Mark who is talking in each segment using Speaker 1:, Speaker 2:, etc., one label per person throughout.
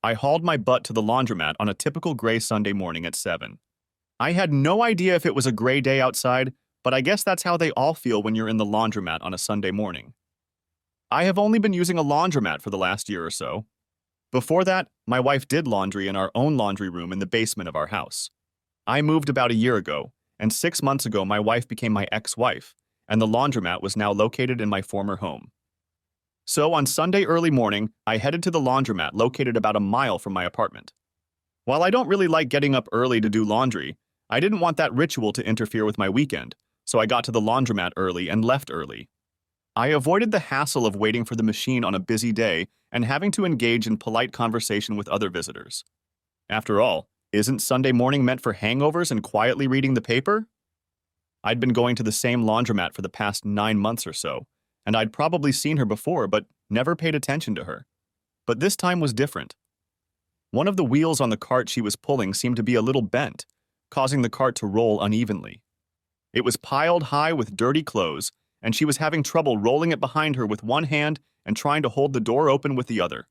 Speaker 1: I hauled my butt to the laundromat on a typical gray Sunday morning at 7. I had no idea if it was a gray day outside, but I guess that's how they all feel when you're in the laundromat on a Sunday morning. I have only been using a laundromat for the last year or so. Before that, my wife did laundry in our own laundry room in the basement of our house. I moved about a year ago, and 6 months ago my wife became my ex-wife, and the laundromat was now located in my former home. So on Sunday early morning, I headed to the laundromat located about a mile from my apartment. While I don't really like getting up early to do laundry, I didn't want that ritual to interfere with my weekend, so I got to the laundromat early and left early. I avoided the hassle of waiting for the machine on a busy day and having to engage in polite conversation with other visitors. After all, isn't Sunday morning meant for hangovers and quietly reading the paper? I'd been going to the same laundromat for the past 9 months or so, and I'd probably seen her before but never paid attention to her. But this time was different. One of the wheels on the cart she was pulling seemed to be a little bent, causing the cart to roll unevenly. It was piled high with dirty clothes, and she was having trouble rolling it behind her with one hand and trying to hold the door open with the other.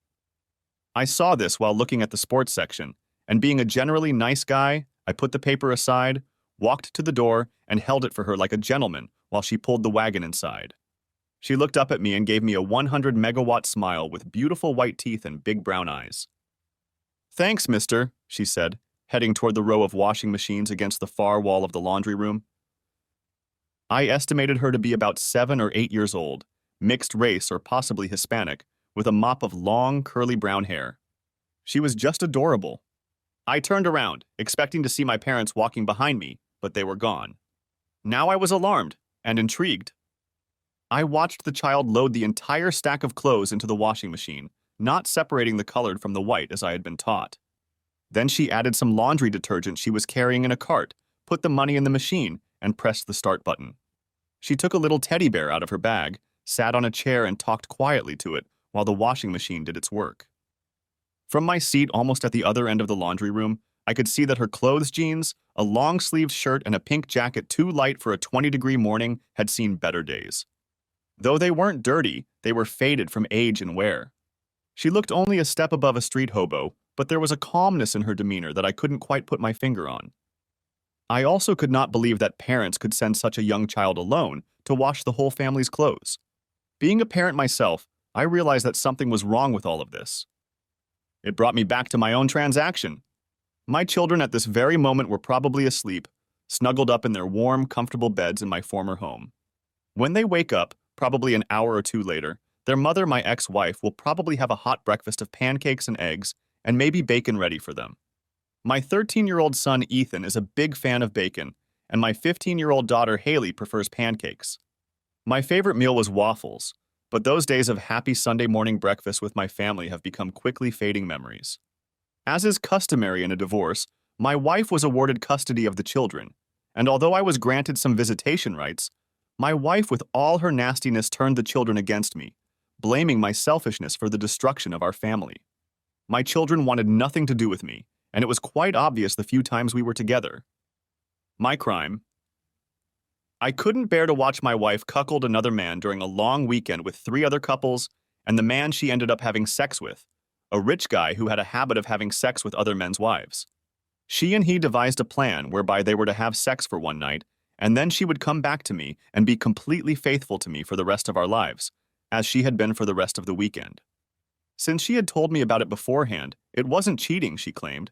Speaker 1: I saw this while looking at the sports section, and being a generally nice guy, I put the paper aside, walked to the door, and held it for her like a gentleman while she pulled the wagon inside. She looked up at me and gave me a 100-megawatt smile with beautiful white teeth and big brown eyes. "Thanks, mister," she said, heading toward the row of washing machines against the far wall of the laundry room. I estimated her to be about 7 or 8 years old, mixed race or possibly Hispanic, with a mop of long, curly brown hair. She was just adorable. I turned around, expecting to see my parents walking behind me, but they were gone. Now I was alarmed and intrigued. I watched the child load the entire stack of clothes into the washing machine, not separating the colored from the white as I had been taught. Then she added some laundry detergent she was carrying in a cart, put the money in the machine, and pressed the start button. She took a little teddy bear out of her bag, sat on a chair and talked quietly to it while the washing machine did its work. From my seat almost at the other end of the laundry room, I could see that her clothes jeans, a long-sleeved shirt, and a pink jacket too light for a 20-degree morning had seen better days. Though they weren't dirty, they were faded from age and wear. She looked only a step above a street hobo, but there was a calmness in her demeanor that I couldn't quite put my finger on. I also could not believe that parents could send such a young child alone to wash the whole family's clothes. Being a parent myself, I realized that something was wrong with all of this. It brought me back to my own transaction. My children at this very moment were probably asleep, snuggled up in their warm, comfortable beds in my former home. When they wake up, probably an hour or two later, their mother, my ex-wife, will probably have a hot breakfast of pancakes and eggs and maybe bacon ready for them. My 13-year-old son, Ethan, is a big fan of bacon, and my 15-year-old daughter, Haley, prefers pancakes. My favorite meal was waffles, but those days of happy Sunday morning breakfast with my family have become quickly fading memories. As is customary in a divorce, my wife was awarded custody of the children, and although I was granted some visitation rights, my wife with all her nastiness turned the children against me, blaming my selfishness for the destruction of our family. My children wanted nothing to do with me, and it was quite obvious the few times we were together. My crime. I couldn't bear to watch my wife cuckold another man during a long weekend with 3 other couples, and the man she ended up having sex with, a rich guy who had a habit of having sex with other men's wives. She and he devised a plan whereby they were to have sex for one night, and then she would come back to me and be completely faithful to me for the rest of our lives, as she had been for the rest of the weekend. Since she had told me about it beforehand, it wasn't cheating, she claimed,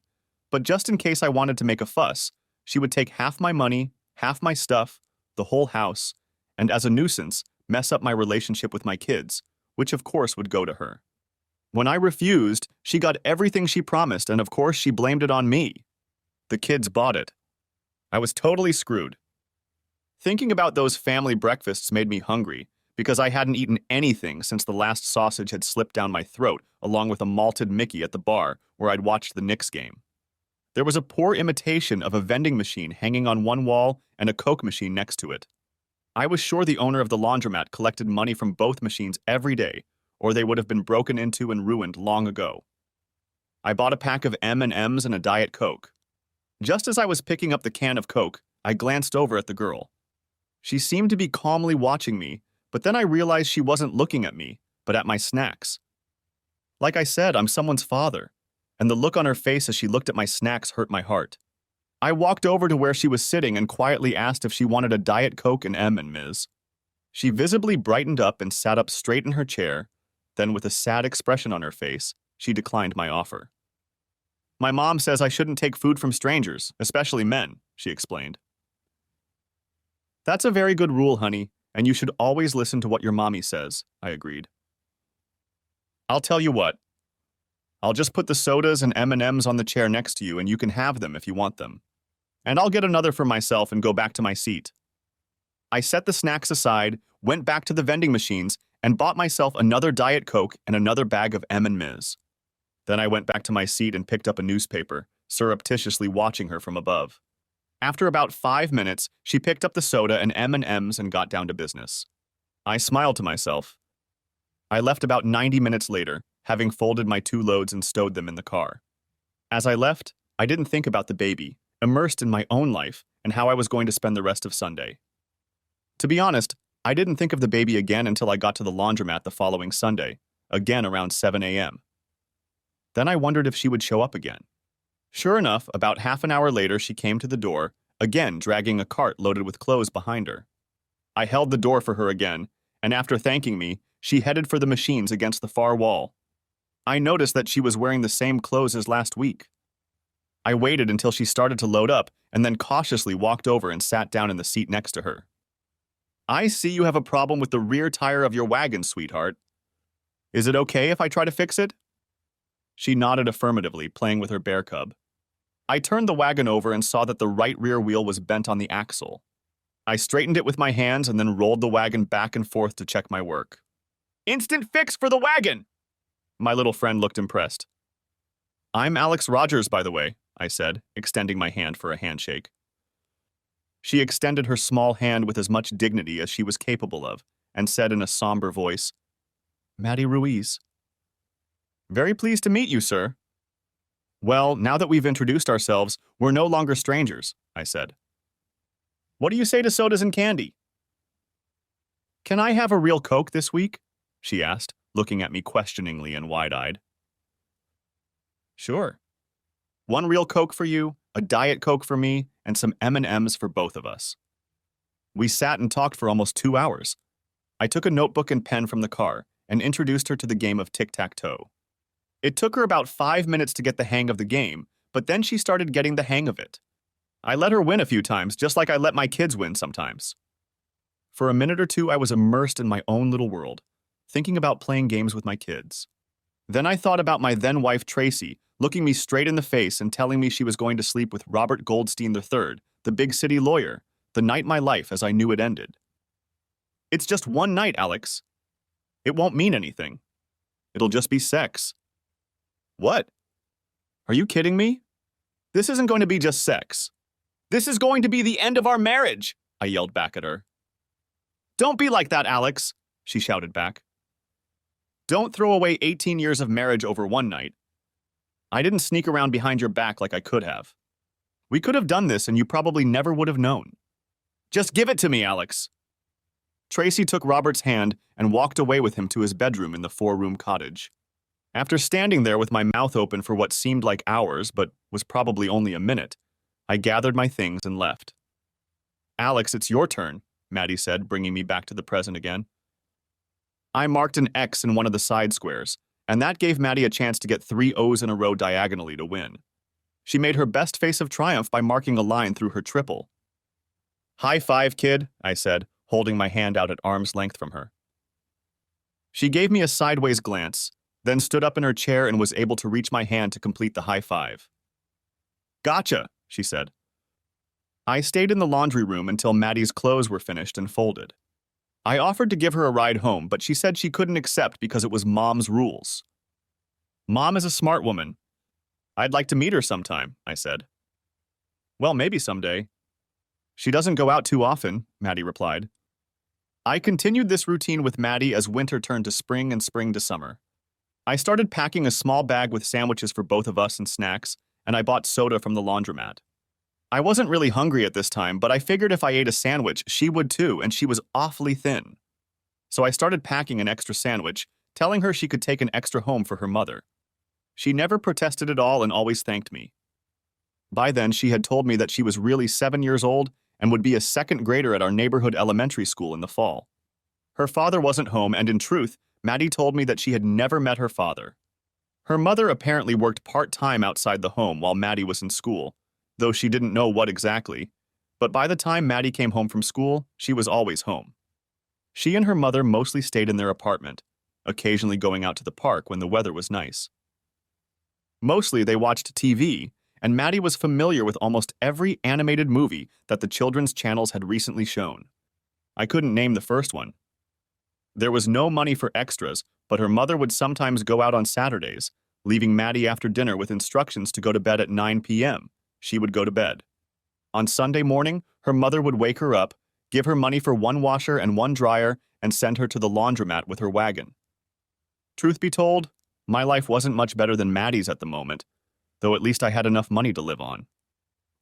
Speaker 1: but just in case I wanted to make a fuss, she would take half my money, half my stuff, the whole house, and as a nuisance, mess up my relationship with my kids, which of course would go to her. When I refused, she got everything she promised, and of course she blamed it on me. The kids bought it. I was totally screwed. Thinking about those family breakfasts made me hungry, because I hadn't eaten anything since the last sausage had slipped down my throat, along with a malted Mickey at the bar where I'd watched the Knicks game. There was a poor imitation of a vending machine hanging on one wall and a Coke machine next to it. I was sure the owner of the laundromat collected money from both machines every day, or they would have been broken into and ruined long ago. I bought a pack of M&Ms and a Diet Coke. Just as I was picking up the can of Coke, I glanced over at the girl. She seemed to be calmly watching me, but then I realized she wasn't looking at me, but at my snacks. Like I said, I'm someone's father, and the look on her face as she looked at my snacks hurt my heart. I walked over to where she was sitting and quietly asked if she wanted a Diet Coke and M&Ms. She visibly brightened up and sat up straight in her chair. Then, with a sad expression on her face, she declined my offer. My mom says I shouldn't take food from strangers, especially men, she explained. That's a very good rule, honey, and you should always listen to what your mommy says, I agreed. I'll tell you what. I'll just put the sodas and M&Ms on the chair next to you and you can have them if you want them. And I'll get another for myself and go back to my seat. I set the snacks aside, went back to the vending machines, and bought myself another Diet Coke and another bag of M&Ms. Then I went back to my seat and picked up a newspaper, surreptitiously watching her from above. After about 5 minutes, she picked up the soda and M&Ms and got down to business. I smiled to myself. I left about 90 minutes later, having folded my 2 loads and stowed them in the car. As I left, I didn't think about the baby, immersed in my own life and how I was going to spend the rest of Sunday. To be honest, I didn't think of the baby again until I got to the laundromat the following Sunday, again around 7 a.m. Then I wondered if she would show up again. Sure enough, about half an hour later she came to the door, again dragging a cart loaded with clothes behind her. I held the door for her again, and after thanking me, she headed for the machines against the far wall. I noticed that she was wearing the same clothes as last week. I waited until she started to load up and then cautiously walked over and sat down in the seat next to her. I see you have a problem with the rear tire of your wagon, sweetheart. Is it okay if I try to fix it? She nodded affirmatively, playing with her bear cub. I turned the wagon over and saw that the right rear wheel was bent on the axle. I straightened it with my hands and then rolled the wagon back and forth to check my work. Instant fix for the wagon! My little friend looked impressed. I'm Alex Rogers, by the way, I said, extending my hand for a handshake. She extended her small hand with as much dignity as she was capable of, and said in a somber voice, Maddie Ruiz. Very pleased to meet you, sir. Well, now that we've introduced ourselves, we're no longer strangers, I said. What do you say to sodas and candy? Can I have a real Coke this week? She asked, looking at me questioningly and wide-eyed. Sure. 1 real Coke for you, a Diet Coke for me, and some M&Ms for both of us. We sat and talked for almost 2 hours. I took a notebook and pen from the car and introduced her to the game of tic-tac-toe. It took her about 5 minutes to get the hang of the game, but then she started getting the hang of it. I let her win a few times, just like I let my kids win sometimes. For a minute or two, I was immersed in my own little world, thinking about playing games with my kids. Then I thought about my then-wife Tracy, looking me straight in the face and telling me she was going to sleep with Robert Goldstein III, the big city lawyer, the night my life as I knew it ended. It's just one night, Alex. It won't mean anything. It'll just be sex. What? Are you kidding me? This isn't going to be just sex. This is going to be the end of our marriage, I yelled back at her. Don't be like that, Alex, she shouted back. Don't throw away 18 years of marriage over one night. I didn't sneak around behind your back like I could have. We could have done this and you probably never would have known. Just give it to me, Alex. Tracy took Robert's hand and walked away with him to his bedroom in the 4-room cottage. After standing there with my mouth open for what seemed like hours, but was probably only a minute, I gathered my things and left. Alex, it's your turn, Maddie said, bringing me back to the present again. I marked an X in one of the side squares, and that gave Maddie a chance to get 3 O's in a row diagonally to win. She made her best face of triumph by marking a line through her triple. High five, kid, I said, holding my hand out at arm's length from her. She gave me a sideways glance, then stood up in her chair and was able to reach my hand to complete the high five. Gotcha, she said. I stayed in the laundry room until Maddie's clothes were finished and folded. I offered to give her a ride home, but she said she couldn't accept because it was Mom's rules. Mom is a smart woman. I'd like to meet her sometime, I said. Well, maybe someday. She doesn't go out too often, Maddie replied. I continued this routine with Maddie as winter turned to spring and spring to summer. I started packing a small bag with sandwiches for both of us and snacks, and I bought soda from the laundromat. I wasn't really hungry at this time, but I figured if I ate a sandwich, she would too, and she was awfully thin. So I started packing an extra sandwich, telling her she could take an extra home for her mother. She never protested at all and always thanked me. By then, she had told me that she was really 7 years old and would be a second grader at our neighborhood elementary school in the fall. Her father wasn't home, and in truth, Maddie told me that she had never met her father. Her mother apparently worked part-time outside the home while Maddie was in school, though she didn't know what exactly. But by the time Maddie came home from school, she was always home. She and her mother mostly stayed in their apartment, occasionally going out to the park when the weather was nice. Mostly they watched TV, and Maddie was familiar with almost every animated movie that the children's channels had recently shown. I couldn't name the first one. There was no money for extras, but her mother would sometimes go out on Saturdays, leaving Maddie after dinner with instructions to go to bed at 9 p.m. She would go to bed. On Sunday morning, her mother would wake her up, give her money for one washer and one dryer, and send her to the laundromat with her wagon. Truth be told, my life wasn't much better than Maddie's at the moment, though at least I had enough money to live on.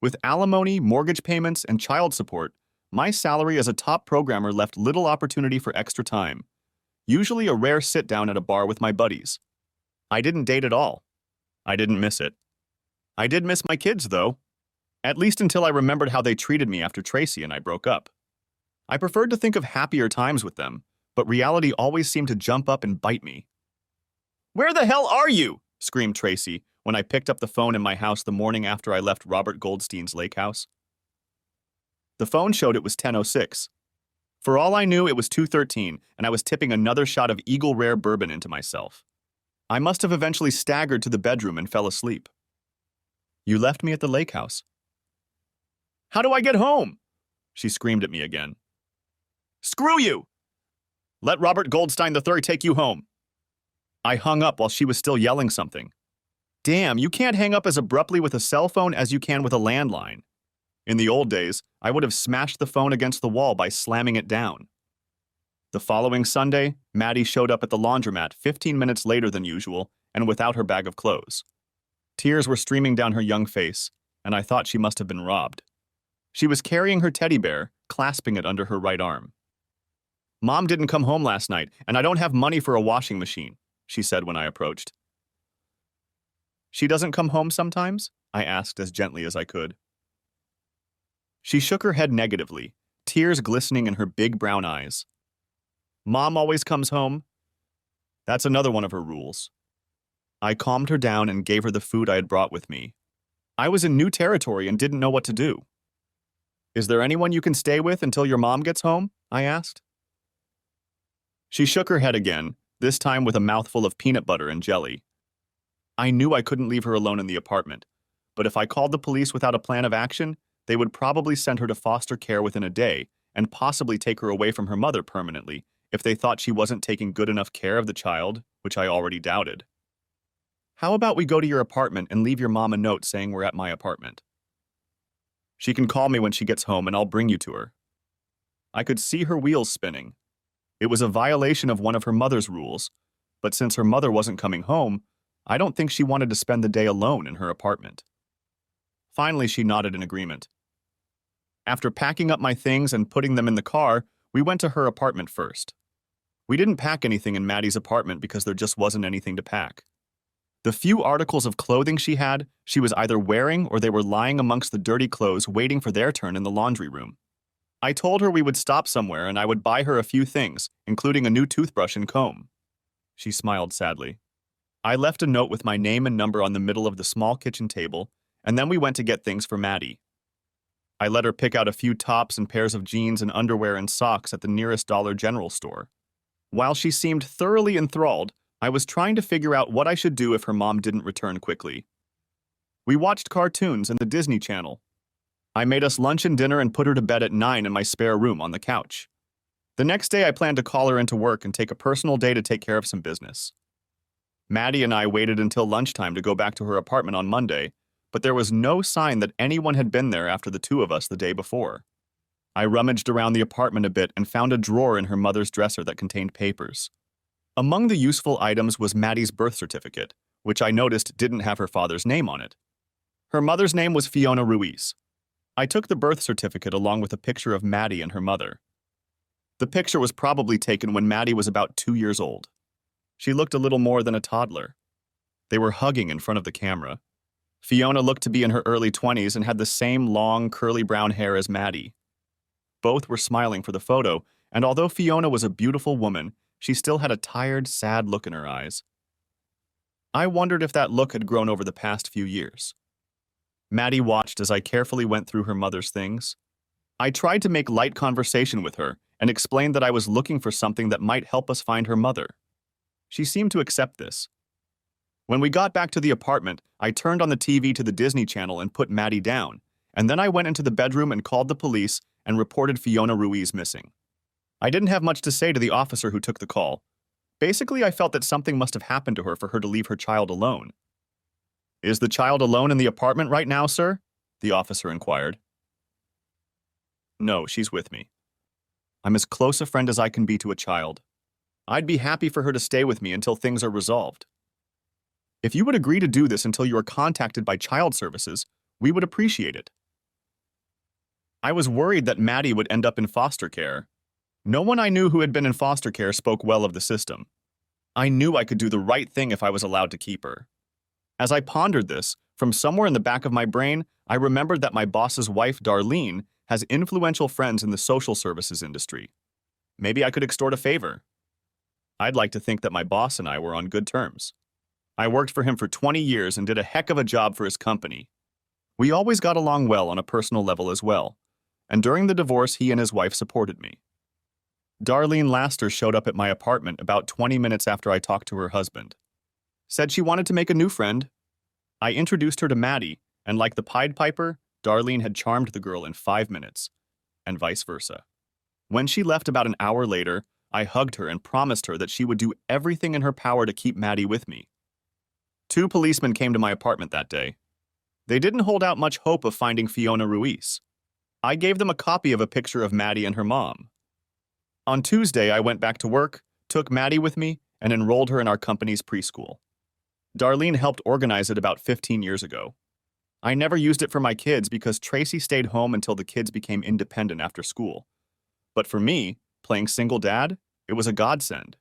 Speaker 1: With alimony, mortgage payments, and child support, my salary as a top programmer left little opportunity for extra time, usually a rare sit-down at a bar with my buddies. I didn't date at all. I didn't miss it. I did miss my kids, though, at least until I remembered how they treated me after Tracy and I broke up. I preferred to think of happier times with them, but reality always seemed to jump up and bite me. "Where the hell are you?" screamed Tracy when I picked up the phone in my house the morning after I left Robert Goldstein's lake house. The phone showed it was 10:06. For all I knew, it was 2:13, and I was tipping another shot of Eagle Rare bourbon into myself. I must have eventually staggered to the bedroom and fell asleep. "You left me at the lake house." "How do I get home?" She screamed at me again. "Screw you! Let Robert Goldstein III take you home." I hung up while she was still yelling something. Damn, you can't hang up as abruptly with a cell phone as you can with a landline. In the old days, I would have smashed the phone against the wall by slamming it down. The following Sunday, Maddie showed up at the laundromat 15 minutes later than usual and without her bag of clothes. Tears were streaming down her young face, and I thought she must have been robbed. She was carrying her teddy bear, clasping it under her right arm. "Mom didn't come home last night, and I don't have money for a washing machine," she said when I approached. "She doesn't come home sometimes?" I asked as gently as I could. She shook her head negatively, tears glistening in her big brown eyes. "Mom always comes home. That's another one of her rules." I calmed her down and gave her the food I had brought with me. I was in new territory and didn't know what to do. "Is there anyone you can stay with until your mom gets home?" I asked. She shook her head again, this time with a mouthful of peanut butter and jelly. I knew I couldn't leave her alone in the apartment, but if I called the police without a plan of action, they would probably send her to foster care within a day and possibly take her away from her mother permanently if they thought she wasn't taking good enough care of the child, which I already doubted. "How about we go to your apartment and leave your mom a note saying we're at my apartment? She can call me when she gets home and I'll bring you to her." I could see her wheels spinning. It was a violation of one of her mother's rules, but since her mother wasn't coming home, I don't think she wanted to spend the day alone in her apartment. Finally, she nodded in agreement. After packing up my things and putting them in the car, we went to her apartment first. We didn't pack anything in Maddie's apartment because there just wasn't anything to pack. The few articles of clothing she had, she was either wearing or they were lying amongst the dirty clothes waiting for their turn in the laundry room. I told her we would stop somewhere and I would buy her a few things, including a new toothbrush and comb. She smiled sadly. I left a note with my name and number on the middle of the small kitchen table, and then we went to get things for Maddie. I let her pick out a few tops and pairs of jeans and underwear and socks at the nearest Dollar General store. While she seemed thoroughly enthralled, I was trying to figure out what I should do if her mom didn't return quickly. We watched cartoons and the Disney Channel. I made us lunch and dinner and put her to bed at 9 in my spare room on the couch. The next day I planned to call her into work and take a personal day to take care of some business. Maddie and I waited until lunchtime to go back to her apartment on Monday, but there was no sign that anyone had been there after the two of us the day before. I rummaged around the apartment a bit and found a drawer in her mother's dresser that contained papers. Among the useful items was Maddie's birth certificate, which I noticed didn't have her father's name on it. Her mother's name was Fiona Ruiz. I took the birth certificate along with a picture of Maddie and her mother. The picture was probably taken when Maddie was about 2 years old. She looked a little more than a toddler. They were hugging in front of the camera. Fiona looked to be in her early 20s and had the same long, curly brown hair as Maddie. Both were smiling for the photo, and although Fiona was a beautiful woman, she still had a tired, sad look in her eyes. I wondered if that look had grown over the past few years. Maddie watched as I carefully went through her mother's things. I tried to make light conversation with her and explained that I was looking for something that might help us find her mother. She seemed to accept this. When we got back to the apartment, I turned on the TV to the Disney Channel and put Maddie down, and then I went into the bedroom and called the police and reported Fiona Ruiz missing. I didn't have much to say to the officer who took the call. Basically, I felt that something must have happened to her for her to leave her child alone. "Is the child alone in the apartment right now, sir?" the officer inquired. "No, she's with me. I'm as close a friend as I can be to a child. I'd be happy for her to stay with me until things are resolved. If you would agree to do this until you are contacted by child services, we would appreciate it." I was worried that Maddie would end up in foster care. No one I knew who had been in foster care spoke well of the system. I knew I could do the right thing if I was allowed to keep her. As I pondered this, from somewhere in the back of my brain, I remembered that my boss's wife, Darlene, has influential friends in the social services industry. Maybe I could extort a favor. I'd like to think that my boss and I were on good terms. I worked for him for 20 years and did a heck of a job for his company. We always got along well on a personal level as well, and during the divorce, he and his wife supported me. Darlene Laster showed up at my apartment about 20 minutes after I talked to her husband. Said she wanted to make a new friend. I introduced her to Maddie, and like the Pied Piper, Darlene had charmed the girl in 5 minutes, and vice versa. When she left about an hour later, I hugged her and promised her that she would do everything in her power to keep Maddie with me. 2 policemen came to my apartment that day. They didn't hold out much hope of finding Fiona Ruiz. I gave them a copy of a picture of Maddie and her mom. On Tuesday, I went back to work, took Maddie with me, and enrolled her in our company's preschool. Darlene helped organize it about 15 years ago. I never used it for my kids because Tracy stayed home until the kids became independent after school. But for me, playing single dad, it was a godsend.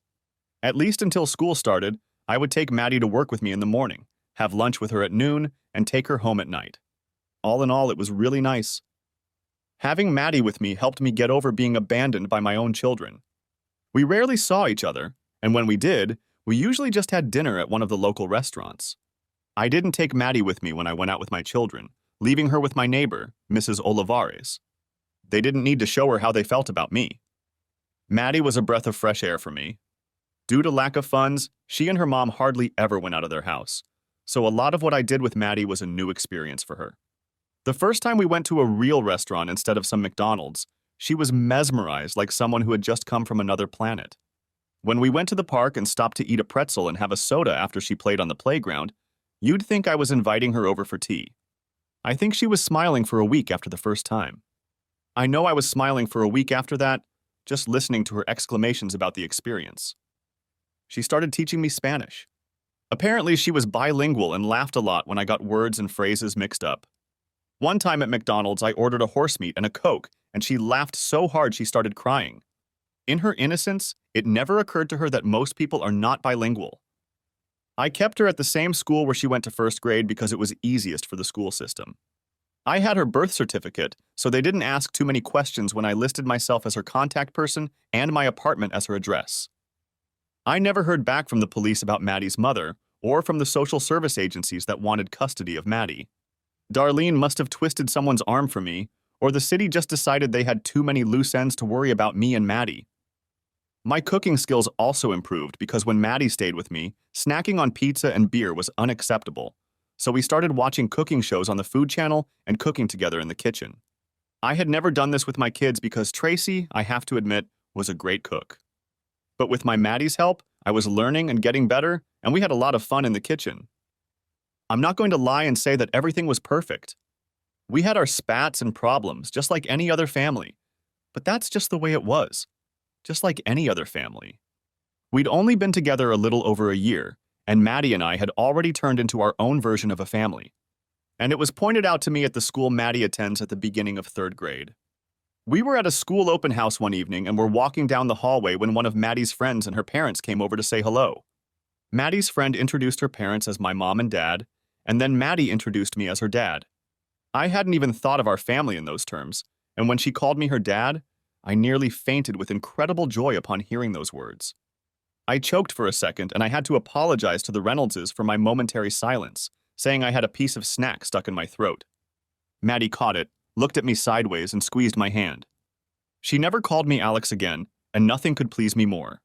Speaker 1: At least until school started, I would take Maddie to work with me in the morning, have lunch with her at noon, and take her home at night. All in all, it was really nice. Having Maddie with me helped me get over being abandoned by my own children. We rarely saw each other, and when we did, we usually just had dinner at one of the local restaurants. I didn't take Maddie with me when I went out with my children, leaving her with my neighbor, Mrs. Olivares. They didn't need to show her how they felt about me. Maddie was a breath of fresh air for me. Due to lack of funds, she and her mom hardly ever went out of their house, so a lot of what I did with Maddie was a new experience for her. The first time we went to a real restaurant instead of some McDonald's, she was mesmerized like someone who had just come from another planet. When we went to the park and stopped to eat a pretzel and have a soda after she played on the playground, you'd think I was inviting her over for tea. I think she was smiling for a week after the first time. I know I was smiling for a week after that, just listening to her exclamations about the experience. She started teaching me Spanish. Apparently, she was bilingual and laughed a lot when I got words and phrases mixed up. One time at McDonald's, I ordered a horse meat and a Coke, and she laughed so hard she started crying. In her innocence, it never occurred to her that most people are not bilingual. I kept her at the same school where she went to first grade because it was easiest for the school system. I had her birth certificate, so they didn't ask too many questions when I listed myself as her contact person and my apartment as her address. I never heard back from the police about Maddie's mother or from the social service agencies that wanted custody of Maddie. Darlene must have twisted someone's arm for me, or the city just decided they had too many loose ends to worry about me and Maddie. My cooking skills also improved because when Maddie stayed with me, snacking on pizza and beer was unacceptable, so we started watching cooking shows on the Food Channel and cooking together in the kitchen. I had never done this with my kids because Tracy, I have to admit, was a great cook. But with my Maddie's help, I was learning and getting better, and we had a lot of fun in the kitchen. I'm not going to lie and say that everything was perfect. We had our spats and problems, just like any other family. But that's just the way it was, just like any other family. We'd only been together a little over a year, and Maddie and I had already turned into our own version of a family. And it was pointed out to me at the school Maddie attends at the beginning of 3rd grade. We were at a school open house one evening and were walking down the hallway when one of Maddie's friends and her parents came over to say hello. Maddie's friend introduced her parents as my mom and dad, and then Maddie introduced me as her dad. I hadn't even thought of our family in those terms, and when she called me her dad, I nearly fainted with incredible joy upon hearing those words. I choked for a second, and I had to apologize to the Reynoldses for my momentary silence, saying I had a piece of snack stuck in my throat. Maddie caught it, looked at me sideways, and squeezed my hand. She never called me Alex again, and nothing could please me more.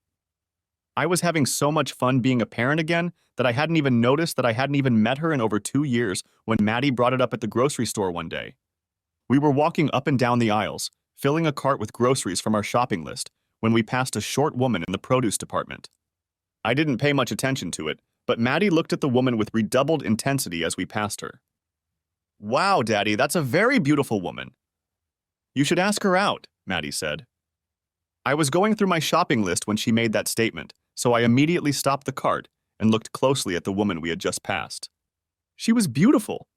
Speaker 1: I was having so much fun being a parent again that I hadn't even noticed that I hadn't even met her in over 2 years when Maddie brought it up at the grocery store one day. We were walking up and down the aisles, filling a cart with groceries from our shopping list, when we passed a short woman in the produce department. I didn't pay much attention to it, but Maddie looked at the woman with redoubled intensity as we passed her. "Wow, Daddy, that's a very beautiful woman." "You should ask her out," Maddie said. I was going through my shopping list when she made that statement, so I immediately stopped the cart and looked closely at the woman we had just passed. She was beautiful.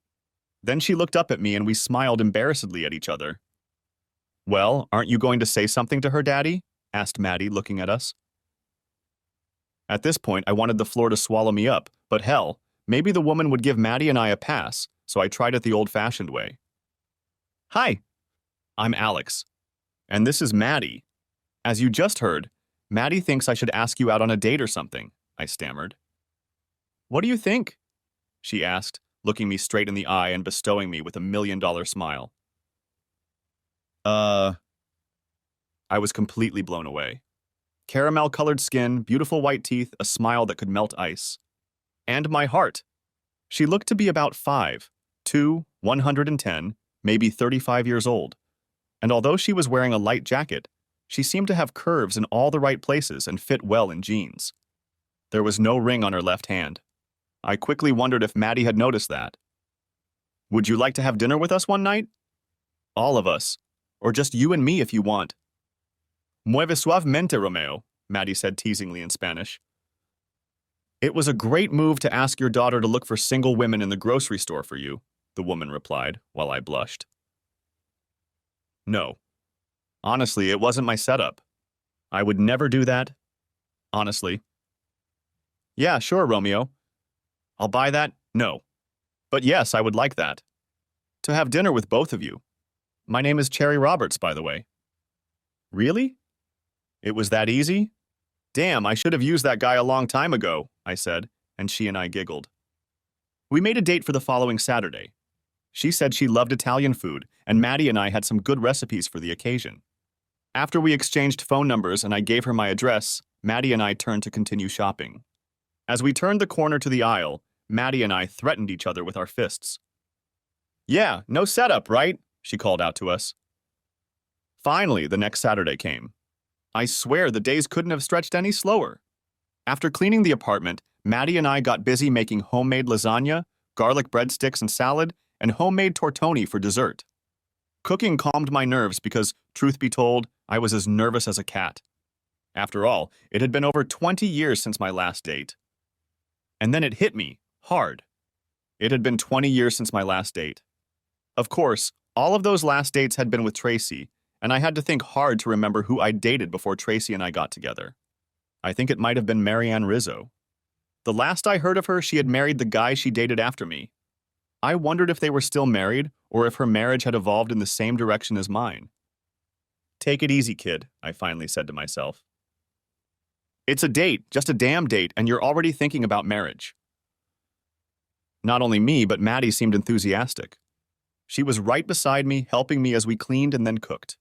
Speaker 1: Then she looked up at me and we smiled embarrassedly at each other. "Well, aren't you going to say something to her, Daddy?" asked Maddie, looking at us. At this point, I wanted the floor to swallow me up, but hell, maybe the woman would give Maddie and I a pass, so I tried it the old-fashioned way. "Hi, I'm Alex, and this is Maddie. As you just heard, Maddie thinks I should ask you out on a date or something," I stammered. "What do you think?" she asked, looking me straight in the eye and bestowing me with a $1,000,000 smile. I was completely blown away. Caramel-colored skin, beautiful white teeth, a smile that could melt ice. And my heart. She looked to be about 5'2", 110, maybe 35 years old. And although she was wearing a light jacket, she seemed to have curves in all the right places and fit well in jeans. There was no ring on her left hand. I quickly wondered if Maddie had noticed that. "Would you like to have dinner with us one night?" "All of us. Or just you and me if you want." "Mueve suavemente, Romeo," Maddie said teasingly in Spanish. "It was a great move to ask your daughter to look for single women in the grocery store for you," the woman replied, while I blushed. "No. Honestly, it wasn't my setup. I would never do that. Honestly." "Yeah, sure, Romeo. I'll buy that? No. But yes, I would like that. To have dinner with both of you. My name is Cherry Roberts, by the way." "Really? It was that easy? Damn, I should have used that guy a long time ago," I said, and she and I giggled. We made a date for the following Saturday. She said she loved Italian food, and Maddie and I had some good recipes for the occasion. After we exchanged phone numbers and I gave her my address, Maddie and I turned to continue shopping. As we turned the corner to the aisle, Maddie and I threatened each other with our fists. "Yeah, no setup, right?" she called out to us. Finally, the next Saturday came. I swear the days couldn't have stretched any slower. After cleaning the apartment, Maddie and I got busy making homemade lasagna, garlic breadsticks and salad, and homemade tortoni for dessert. Cooking calmed my nerves because, truth be told, I was as nervous as a cat. After all, it had been over 20 years since my last date. And then it hit me, hard. It had been 20 years since my last date. Of course, all of those last dates had been with Tracy, and I had to think hard to remember who I'd dated before Tracy and I got together. I think it might have been Marianne Rizzo. The last I heard of her, she had married the guy she dated after me. I wondered if they were still married, or if her marriage had evolved in the same direction as mine. "Take it easy, kid," I finally said to myself. "It's a date, just a damn date, and you're already thinking about marriage." Not only me, but Maddie seemed enthusiastic. She was right beside me, helping me as we cleaned and then cooked.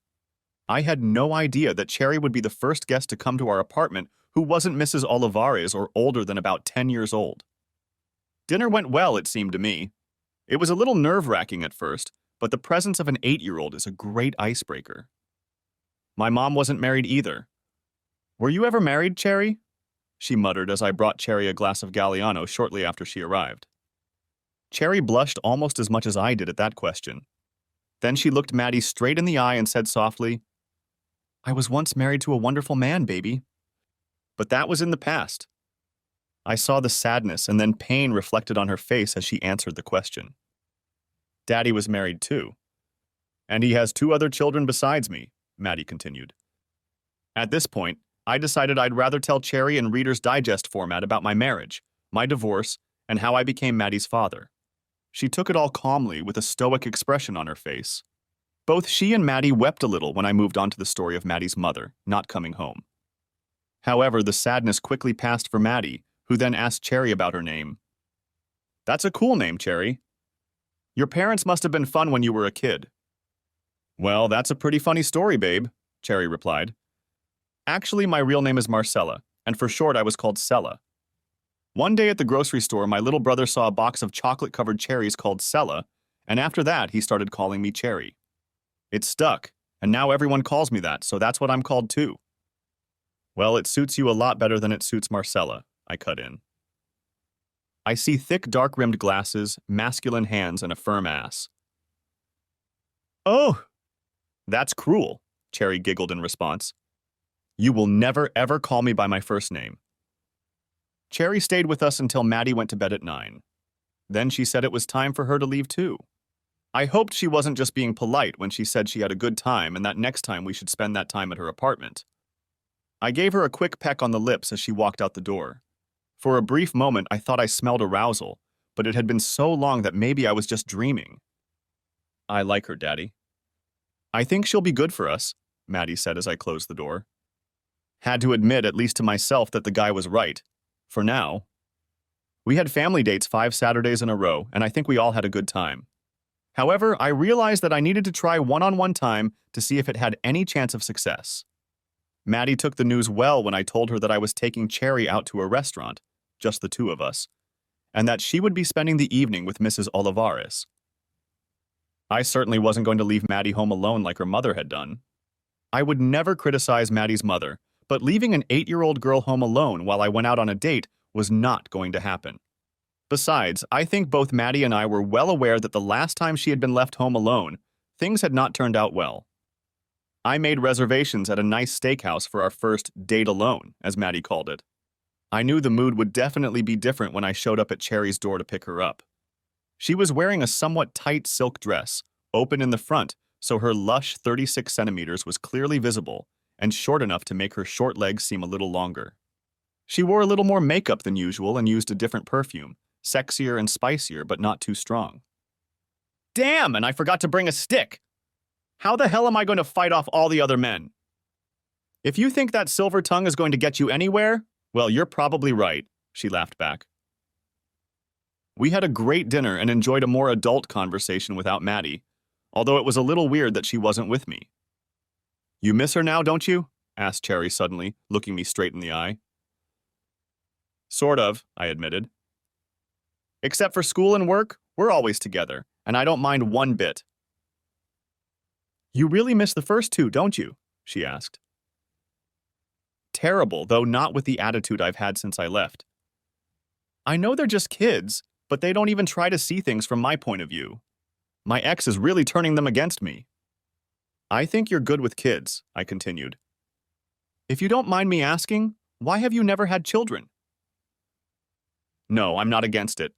Speaker 1: I had no idea that Cherry would be the first guest to come to our apartment who wasn't Mrs. Olivares or older than about 10 years old. Dinner went well, it seemed to me. It was a little nerve-wracking at first, but the presence of an 8-year-old is a great icebreaker. My mom wasn't married either. "Were you ever married, Cherry?" she muttered as I brought Cherry a glass of Galliano shortly after she arrived. Cherry blushed almost as much as I did at that question. Then she looked Maddie straight in the eye and said softly, "I was once married to a wonderful man, baby." But that was in the past. I saw the sadness and then pain reflected on her face as she answered the question. "Daddy was married too. And he has 2 other children besides me," Maddie continued. At this point, I decided I'd rather tell Cherry in Reader's Digest format about my marriage, my divorce, and how I became Maddie's father. She took it all calmly with a stoic expression on her face. Both she and Maddie wept a little when I moved on to the story of Maddie's mother not coming home. However, the sadness quickly passed for Maddie, who then asked Cherry about her name. "That's a cool name, Cherry. Your parents must have been fun when you were a kid." "Well, that's a pretty funny story, babe," Cherry replied. "Actually, my real name is Marcella, and for short I was called Sella. One day at the grocery store, my little brother saw a box of chocolate-covered cherries called Sella, and after that he started calling me Cherry. It stuck, and now everyone calls me that, so that's what I'm called too." "Well, it suits you a lot better than it suits Marcella," I cut in. "I see thick, dark-rimmed glasses, masculine hands, and a firm ass." "Oh, that's cruel," Cherry giggled in response. "You will never, ever call me by my first name." Cherry stayed with us until Maddie went to bed at 9. Then she said it was time for her to leave too. I hoped she wasn't just being polite when she said she had a good time and that next time we should spend that time at her apartment. I gave her a quick peck on the lips as she walked out the door. For a brief moment, I thought I smelled arousal, but it had been so long that maybe I was just dreaming. "I like her, Daddy." "I think she'll be good for us," Maddie said as I closed the door. Had to admit, at least to myself, that the guy was right. For now. We had family dates 5 Saturdays in a row, and I think we all had a good time. However, I realized that I needed to try one-on-one time to see if it had any chance of success. Maddie took the news well when I told her that I was taking Cherry out to a restaurant, just the two of us, and that she would be spending the evening with Mrs. Olivares. I certainly wasn't going to leave Maddie home alone like her mother had done. I would never criticize Maddie's mother, but leaving an 8-year-old girl home alone while I went out on a date was not going to happen. Besides, I think both Maddie and I were well aware that the last time she had been left home alone, things had not turned out well. I made reservations at a nice steakhouse for our first date alone, as Maddie called it. I knew the mood would definitely be different when I showed up at Cherry's door to pick her up. She was wearing a somewhat tight silk dress, open in the front, so her lush 36 centimeters was clearly visible, and short enough to make her short legs seem a little longer. She wore a little more makeup than usual and used a different perfume, sexier and spicier but not too strong. "Damn, and I forgot to bring a stick! How the hell am I going to fight off all the other men?" "If you think that silver tongue is going to get you anywhere, well, you're probably right," she laughed back. We had a great dinner and enjoyed a more adult conversation without Maddie, although it was a little weird that she wasn't with me. "You miss her now, don't you?" asked Cherry suddenly, looking me straight in the eye. "Sort of," I admitted. "Except for school and work, we're always together, and I don't mind one bit." "You really miss the first two, don't you?" she asked. "Terrible, though not with the attitude I've had since I left. I know they're just kids, but they don't even try to see things from my point of view. My ex is really turning them against me." "I think you're good with kids," I continued. "If you don't mind me asking, why have you never had children?" "No, I'm not against it.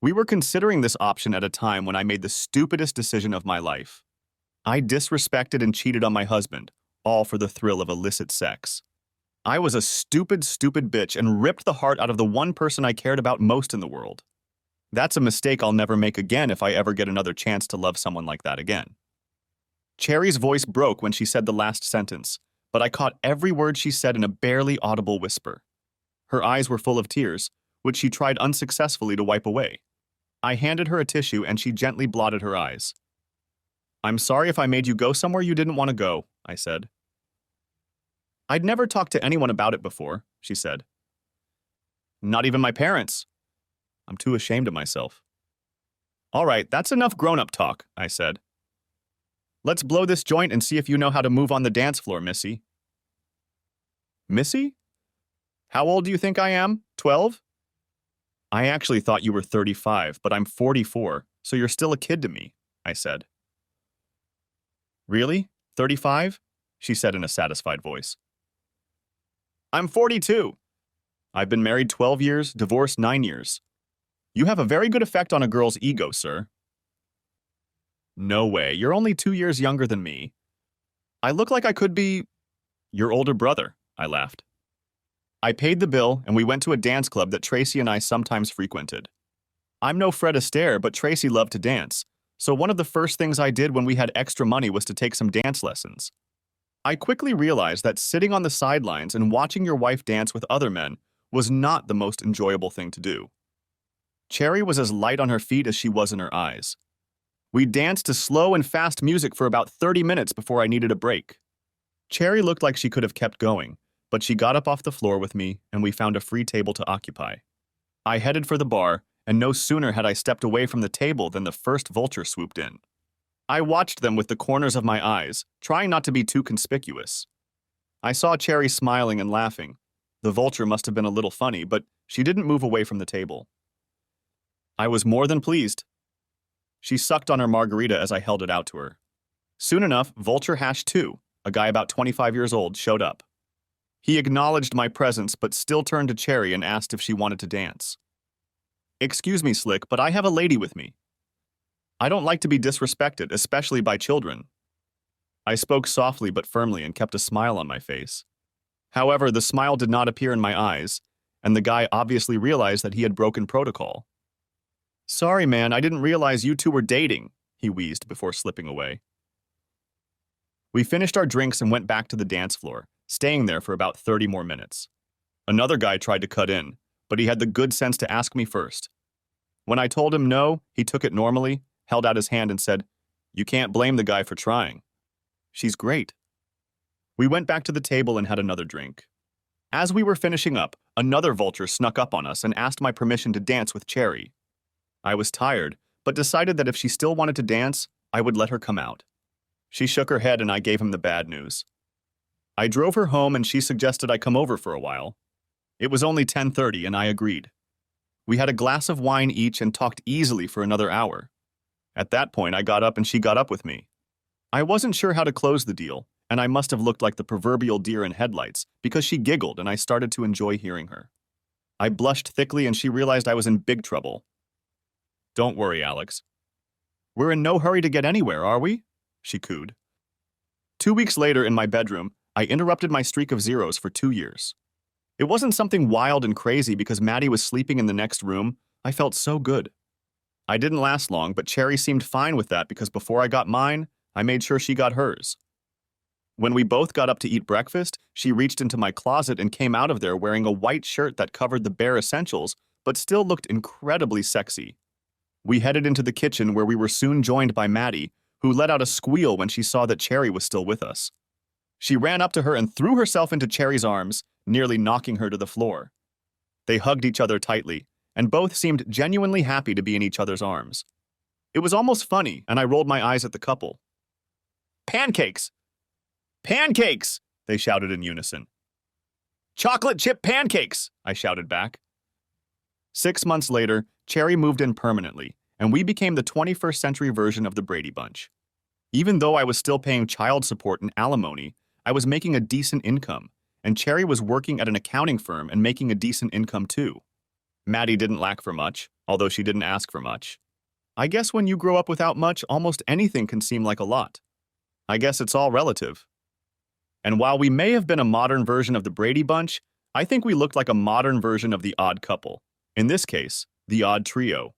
Speaker 1: We were considering this option at a time when I made the stupidest decision of my life. I disrespected and cheated on my husband, all for the thrill of illicit sex. I was a stupid, stupid bitch and ripped the heart out of the one person I cared about most in the world. That's a mistake I'll never make again if I ever get another chance to love someone like that again." Cherry's voice broke when she said the last sentence, but I caught every word she said in a barely audible whisper. Her eyes were full of tears, which she tried unsuccessfully to wipe away. I handed her a tissue and she gently blotted her eyes. "I'm sorry if I made you go somewhere you didn't want to go," I said. "I'd never talked to anyone about it before," she said. "Not even my parents. I'm too ashamed of myself." "All right, that's enough grown-up talk," I said. "Let's blow this joint and see if you know how to move on the dance floor, Missy." "Missy? How old do you think I am? 12? "I actually thought you were 35, but I'm 44, so you're still a kid to me," I said. "Really? 35? She said in a satisfied voice. "I'm 42. I've been married 12 years, divorced 9 years. You have a very good effect on a girl's ego, sir." "No way, you're only 2 years younger than me. I look like I could be your older brother," I laughed. I paid the bill, and we went to a dance club that Tracy and I sometimes frequented. I'm no Fred Astaire, but Tracy loved to dance, so one of the first things I did when we had extra money was to take some dance lessons. I quickly realized that sitting on the sidelines and watching your wife dance with other men was not the most enjoyable thing to do. Cherry was as light on her feet as she was in her eyes. We danced to slow and fast music for about 30 minutes before I needed a break. Cherry looked like she could have kept going, but she got up off the floor with me and we found a free table to occupy. I headed for the bar, and no sooner had I stepped away from the table than the first vulture swooped in. I watched them with the corners of my eyes, trying not to be too conspicuous. I saw Cherry smiling and laughing. The vulture must have been a little funny, but she didn't move away from the table. I was more than pleased. She sucked on her margarita as I held it out to her. Soon enough, Vulture Hash 2, a guy about 25 years old, showed up. He acknowledged my presence but still turned to Cherry and asked if she wanted to dance. "Excuse me, Slick, but I have a lady with me. I don't like to be disrespected, especially by children." I spoke softly but firmly and kept a smile on my face. However, the smile did not appear in my eyes, and the guy obviously realized that he had broken protocol. "Sorry, man, I didn't realize you two were dating," he wheezed before slipping away. We finished our drinks and went back to the dance floor, staying there for about 30 more minutes. Another guy tried to cut in, but he had the good sense to ask me first. When I told him no, he took it normally, held out his hand and said, "You can't blame the guy for trying. She's great." We went back to the table and had another drink. As we were finishing up, another vulture snuck up on us and asked my permission to dance with Cherry. I was tired, but decided that if she still wanted to dance, I would let her come out. She shook her head and I gave him the bad news. I drove her home and she suggested I come over for a while. It was only 10:30 and I agreed. We had a glass of wine each and talked easily for another hour. At that point, I got up and she got up with me. I wasn't sure how to close the deal, and I must have looked like the proverbial deer in headlights because she giggled and I started to enjoy hearing her. I blushed thickly and she realized I was in big trouble. "Don't worry, Alex. We're in no hurry to get anywhere, are we?" she cooed. 2 weeks later, in my bedroom, I interrupted my streak of zeros for 2 years. It wasn't something wild and crazy because Maddie was sleeping in the next room. I felt so good. I didn't last long, but Cherry seemed fine with that because before I got mine, I made sure she got hers. When we both got up to eat breakfast, she reached into my closet and came out of there wearing a white shirt that covered the bare essentials, but still looked incredibly sexy. We headed into the kitchen where we were soon joined by Maddie, who let out a squeal when she saw that Cherry was still with us. She ran up to her and threw herself into Cherry's arms, nearly knocking her to the floor. They hugged each other tightly, and both seemed genuinely happy to be in each other's arms. It was almost funny, and I rolled my eyes at the couple. "Pancakes! Pancakes!" they shouted in unison. "Chocolate chip pancakes!" I shouted back. 6 months later, Cherry moved in permanently, and we became the 21st century version of the Brady Bunch. Even though I was still paying child support and alimony, I was making a decent income, and Cherry was working at an accounting firm and making a decent income too. Maddie didn't lack for much, although she didn't ask for much. I guess when you grow up without much, almost anything can seem like a lot. I guess it's all relative. And while we may have been a modern version of the Brady Bunch, I think we looked like a modern version of the Odd Couple. In this case, the Odd Trio.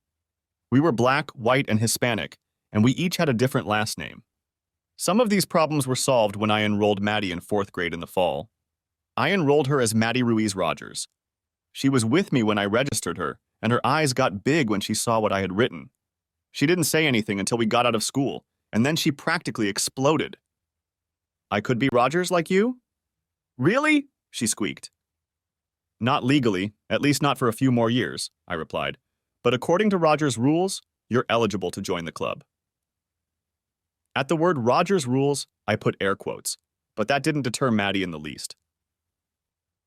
Speaker 1: We were Black, white, and Hispanic, and we each had a different last name. Some of these problems were solved when I enrolled Maddie in 4th grade in the fall. I enrolled her as Maddie Ruiz Rogers. She was with me when I registered her, and her eyes got big when she saw what I had written. She didn't say anything until we got out of school, and then she practically exploded. "I could be Rogers like you?" "Really?" she squeaked. "Not legally, at least not for a few more years," I replied. "But according to Rogers' rules, you're eligible to join the club." At the word Rogers rules, I put air quotes, but that didn't deter Maddie in the least.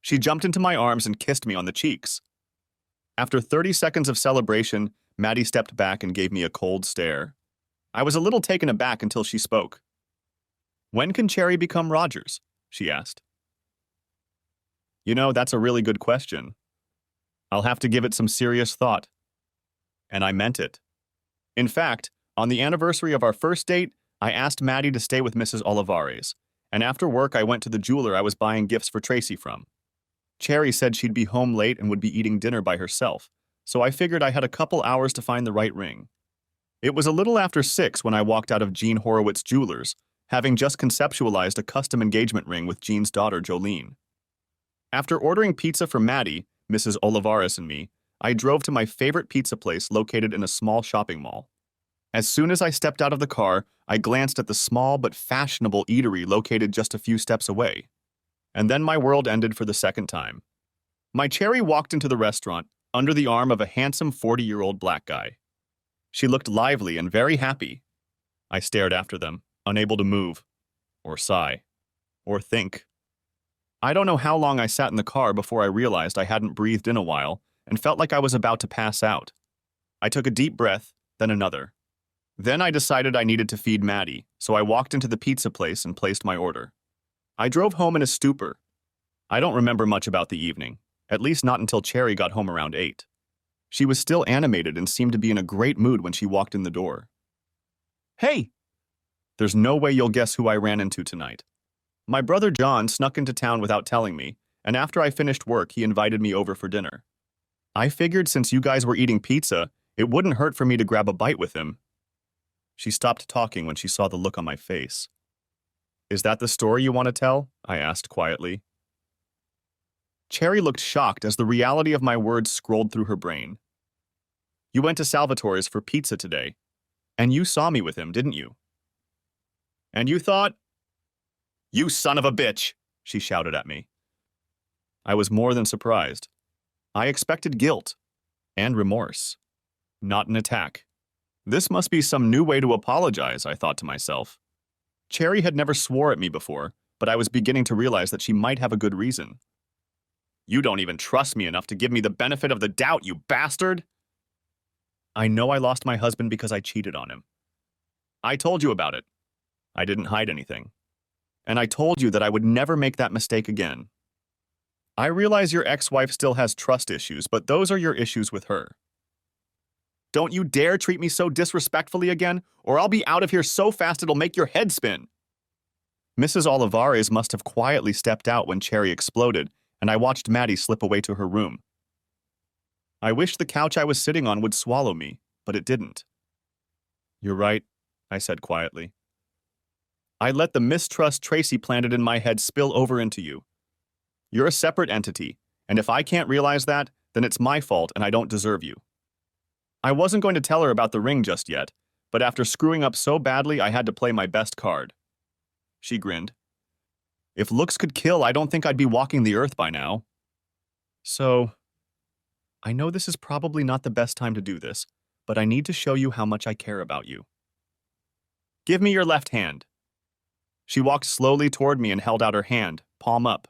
Speaker 1: She jumped into my arms and kissed me on the cheeks. After 30 seconds of celebration, Maddie stepped back and gave me a cold stare. I was a little taken aback until she spoke. "When can Cherry become Rogers?" she asked. "You know, that's a really good question. I'll have to give it some serious thought." And I meant it. In fact, on the anniversary of our first date, I asked Maddie to stay with Mrs. Olivares, and after work I went to the jeweler I was buying gifts for Tracy from. Cherry said she'd be home late and would be eating dinner by herself, so I figured I had a couple hours to find the right ring. It was a little after 6 when I walked out of Jean Horowitz Jewelers, having just conceptualized a custom engagement ring with Jean's daughter, Jolene. After ordering pizza for Maddie, Mrs. Olivares, and me, I drove to my favorite pizza place located in a small shopping mall. As soon as I stepped out of the car, I glanced at the small but fashionable eatery located just a few steps away. And then my world ended for the second time. My Cherry walked into the restaurant under the arm of a handsome 40-year-old black guy. She looked lively and very happy. I stared after them, unable to move, or sigh, or think. I don't know how long I sat in the car before I realized I hadn't breathed in a while and felt like I was about to pass out. I took a deep breath, then another. Then I decided I needed to feed Maddie, so I walked into the pizza place and placed my order. I drove home in a stupor. I don't remember much about the evening, at least not until Cherry got home around 8. She was still animated and seemed to be in a great mood when she walked in the door. Hey! There's no way you'll guess who I ran into tonight. My brother John snuck into town without telling me, and after I finished work, he invited me over for dinner. I figured since you guys were eating pizza, it wouldn't hurt for me to grab a bite with him. She stopped talking when she saw the look on my face. Is that the story you want to tell? I asked quietly. Cherry looked shocked as the reality of my words scrolled through her brain. You went to Salvatore's for pizza today, and you saw me with him, didn't you? And you thought, "You son of a bitch," she shouted at me. I was more than surprised. I expected guilt and remorse, not an attack. This must be some new way to apologize, I thought to myself. Cherry had never swore at me before, but I was beginning to realize that she might have a good reason. You don't even trust me enough to give me the benefit of the doubt, you bastard! I know I lost my husband because I cheated on him. I told you about it. I didn't hide anything. And I told you that I would never make that mistake again. I realize your ex-wife still has trust issues, but those are your issues with her. Don't you dare treat me so disrespectfully again, or I'll be out of here so fast it'll make your head spin. Mrs. Olivares must have quietly stepped out when Cherry exploded, and I watched Maddie slip away to her room. I wished the couch I was sitting on would swallow me, but it didn't. You're right, I said quietly. I let the mistrust Tracy planted in my head spill over into you. You're a separate entity, and if I can't realize that, then it's my fault and I don't deserve you. I wasn't going to tell her about the ring just yet, but after screwing up so badly, I had to play my best card. She grinned. If looks could kill, I don't think I'd be walking the earth by now. So, I know this is probably not the best time to do this, but I need to show you how much I care about you. Give me your left hand. She walked slowly toward me and held out her hand, palm up.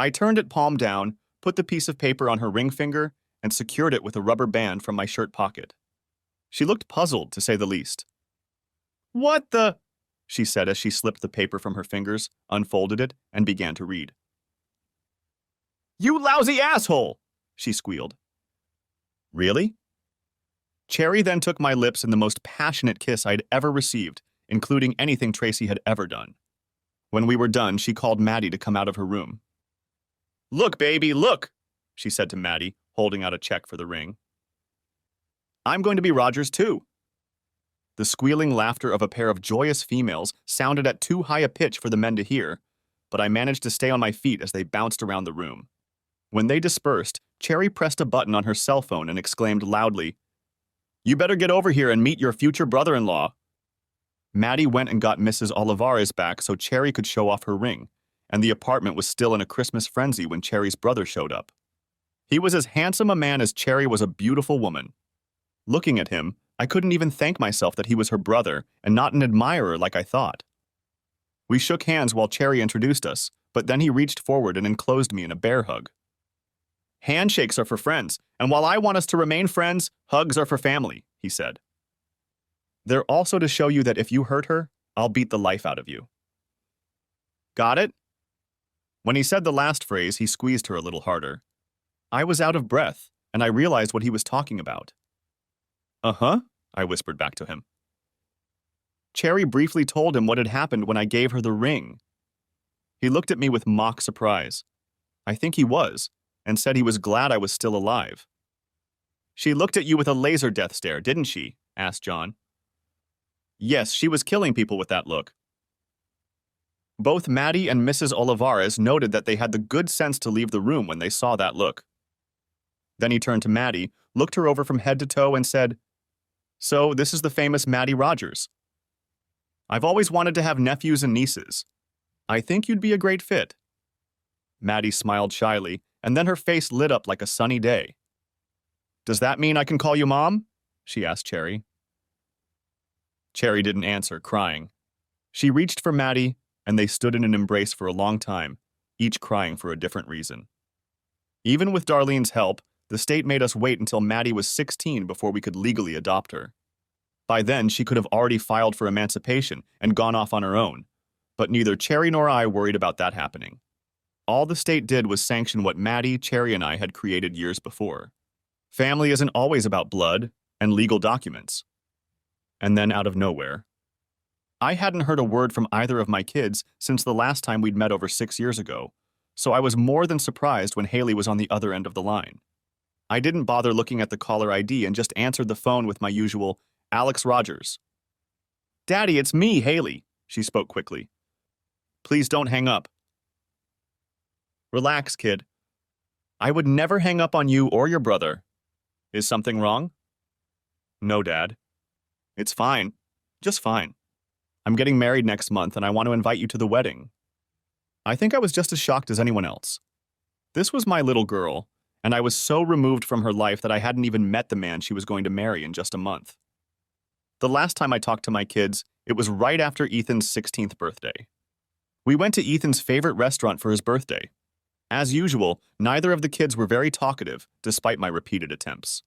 Speaker 1: I turned it palm down, put the piece of paper on her ring finger, and secured it with a rubber band from my shirt pocket. She looked puzzled, to say the least. What the? She said as she slipped the paper from her fingers, unfolded it, and began to read. You lousy asshole! She squealed. Really? Cherry then took my lips in the most passionate kiss I'd ever received, including anything Tracy had ever done. When we were done, she called Maddie to come out of her room. Look, baby, look, she said to Maddie, holding out a check for the ring. I'm going to be Rogers, too. The squealing laughter of a pair of joyous females sounded at too high a pitch for the men to hear, but I managed to stay on my feet as they bounced around the room. When they dispersed, Cherry pressed a button on her cell phone and exclaimed loudly, You better get over here and meet your future brother-in-law. Maddie went and got Mrs. Olivares back so Cherry could show off her ring, and the apartment was still in a Christmas frenzy when Cherry's brother showed up. He was as handsome a man as Cherry was a beautiful woman. Looking at him, I couldn't even thank myself that he was her brother and not an admirer like I thought. We shook hands while Cherry introduced us, but then he reached forward and enclosed me in a bear hug. Handshakes are for friends, and while I want us to remain friends, hugs are for family, he said. They're also to show you that if you hurt her, I'll beat the life out of you. Got it? When he said the last phrase, he squeezed her a little harder. I was out of breath, and I realized what he was talking about. Uh-huh, I whispered back to him. Cherry briefly told him what had happened when I gave her the ring. He looked at me with mock surprise. I think he was, and said he was glad I was still alive. She looked at you with a laser death stare, didn't she? Asked John. Yes, she was killing people with that look. Both Maddie and Mrs. Olivares noted that they had the good sense to leave the room when they saw that look. Then he turned to Maddie, looked her over from head to toe, and said, "So, this is the famous Maddie Rogers. I've always wanted to have nephews and nieces. I think you'd be a great fit." Maddie smiled shyly, and then her face lit up like a sunny day. "Does that mean I can call you Mom?" she asked Cherry. Cherry didn't answer, crying. She reached for Maddie, and they stood in an embrace for a long time, each crying for a different reason. Even with Darlene's help, the state made us wait until Maddie was 16 before we could legally adopt her. By then, she could have already filed for emancipation and gone off on her own, but neither Cherry nor I worried about that happening. All the state did was sanction what Maddie, Cherry, and I had created years before. Family isn't always about blood and legal documents. And then out of nowhere, I hadn't heard a word from either of my kids since the last time we'd met over 6 years ago, so I was more than surprised when Haley was on the other end of the line. I didn't bother looking at the caller ID and just answered the phone with my usual, "Alex Rogers." "Daddy, it's me, Haley," she spoke quickly. "Please don't hang up." "Relax, kid. I would never hang up on you or your brother. Is something wrong?" "No, Dad. It's fine. Just fine. I'm getting married next month and I want to invite you to the wedding." I think I was just as shocked as anyone else. This was my little girl, and I was so removed from her life that I hadn't even met the man she was going to marry in just a month. The last time I talked to my kids, it was right after Ethan's 16th birthday. We went to Ethan's favorite restaurant for his birthday. As usual, neither of the kids were very talkative, despite my repeated attempts.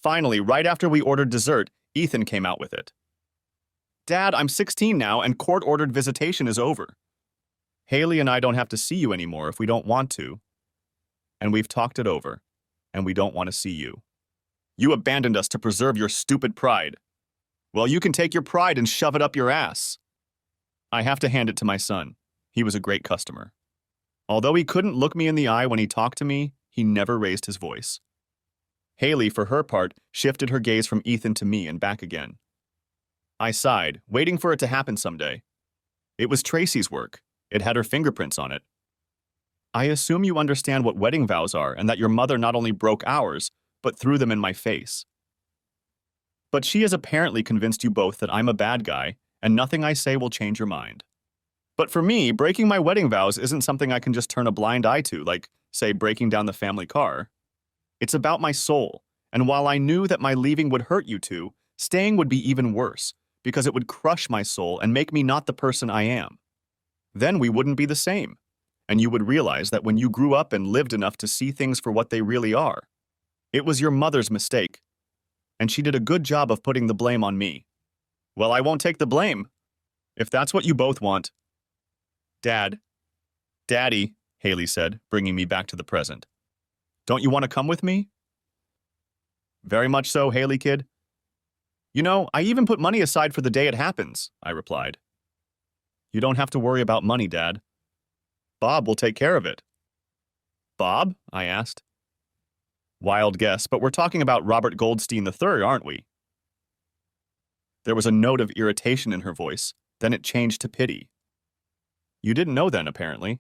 Speaker 1: Finally, right after we ordered dessert, Ethan came out with it. "Dad, I'm 16 now and court-ordered visitation is over. Haley and I don't have to see you anymore if we don't want to. And we've talked it over, and we don't want to see you. You abandoned us to preserve your stupid pride. Well, you can take your pride and shove it up your ass." I have to hand it to my son. He was a great customer. Although he couldn't look me in the eye when he talked to me, he never raised his voice. Haley, for her part, shifted her gaze from Ethan to me and back again. I sighed, waiting for it to happen someday. It was Tracy's work. It had her fingerprints on it. "I assume you understand what wedding vows are and that your mother not only broke ours, but threw them in my face. But she has apparently convinced you both that I'm a bad guy, and nothing I say will change your mind. But for me, breaking my wedding vows isn't something I can just turn a blind eye to, like, say, breaking down the family car. It's about my soul, and while I knew that my leaving would hurt you two, staying would be even worse, because it would crush my soul and make me not the person I am. Then we wouldn't be the same, and you would realize that when you grew up and lived enough to see things for what they really are. It was your mother's mistake, and she did a good job of putting the blame on me. Well, I won't take the blame, if that's what you both want." Daddy, Haley said, bringing me back to the present. "Don't you want to come with me?" "Very much so, Haley kid. You know, I even put money aside for the day it happens," I replied. "You don't have to worry about money, Dad. Bob will take care of it." "Bob?" I asked. Wild guess, but we're talking about Robert Goldstein III, aren't we? There was a note of irritation in her voice, then it changed to pity. "You didn't know then, apparently.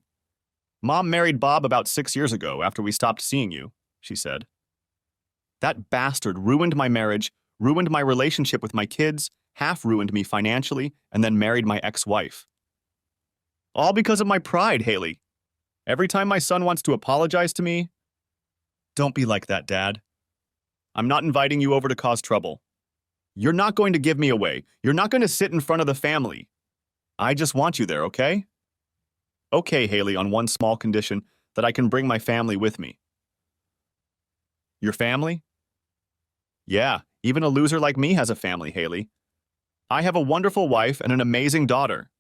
Speaker 1: Mom married Bob about 6 years ago after we stopped seeing you," she said. "That bastard ruined my marriage, ruined my relationship with my kids, half ruined me financially, and then married my ex-wife. All because of my pride, Haley. Every time my son wants to apologize to me..." "Don't be like that, Dad. I'm not inviting you over to cause trouble. You're not going to give me away. You're not going to sit in front of the family. I just want you there, okay?" "Okay, Haley, on one small condition, that I can bring my family with me." "Your family?" "Yeah, even a loser like me has a family, Haley. I have a wonderful wife and an amazing daughter.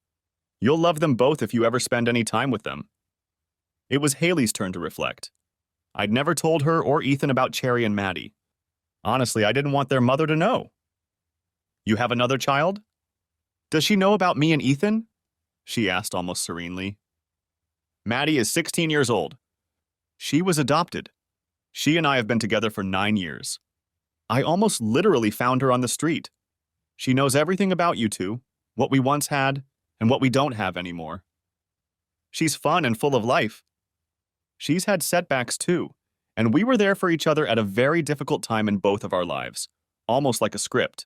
Speaker 1: You'll love them both if you ever spend any time with them." It was Haley's turn to reflect. I'd never told her or Ethan about Cherry and Maddie. Honestly, I didn't want their mother to know. "You have another child? Does she know about me and Ethan?" she asked almost serenely. Maddie is 16 years old. She was adopted. She and I have been together for 9 years. I almost literally found her on the street. She knows everything about you two, what we once had, and what we don't have anymore. She's fun and full of life. She's had setbacks too, and we were there for each other at a very difficult time in both of our lives, almost like a script.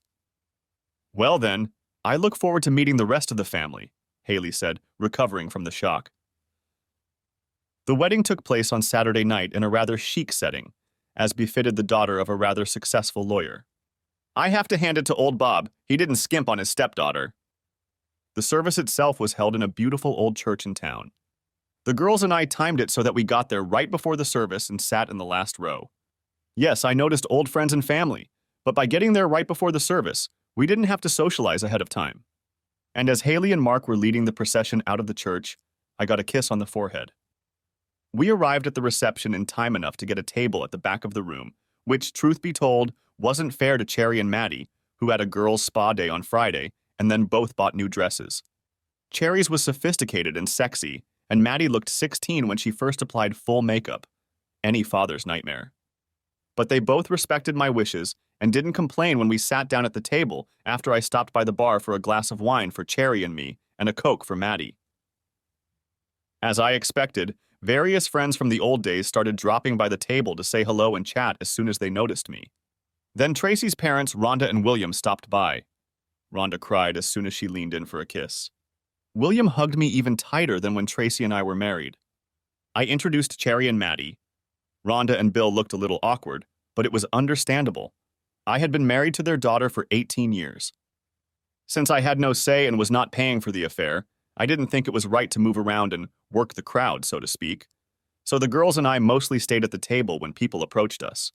Speaker 1: Well then, I look forward to meeting the rest of the family, Haley said, recovering from the shock. The wedding took place on Saturday night in a rather chic setting, as befitted the daughter of a rather successful lawyer. I have to hand it to old Bob, he didn't skimp on his stepdaughter. The service itself was held in a beautiful old church in town. The girls and I timed it so that we got there right before the service and sat in the last row. Yes, I noticed old friends and family, but by getting there right before the service, we didn't have to socialize ahead of time. And as Haley and Mark were leading the procession out of the church, I got a kiss on the forehead. We arrived at the reception in time enough to get a table at the back of the room, which, truth be told, wasn't fair to Cherry and Maddie, who had a girls' spa day on Friday, and then both bought new dresses. Cherry's was sophisticated and sexy, and Maddie looked 16 when she first applied full makeup. Any father's nightmare. But they both respected my wishes and didn't complain when we sat down at the table after I stopped by the bar for a glass of wine for Cherry and me and a Coke for Maddie. As I expected, various friends from the old days started dropping by the table to say hello and chat as soon as they noticed me. Then Tracy's parents, Rhonda and William, stopped by. Rhonda cried as soon as she leaned in for a kiss. William hugged me even tighter than when Tracy and I were married. I introduced Cherry and Maddie. Rhonda and Bill looked a little awkward, but it was understandable. I had been married to their daughter for 18 years. Since I had no say and was not paying for the affair, I didn't think it was right to move around and work the crowd, so to speak. So the girls and I mostly stayed at the table when people approached us.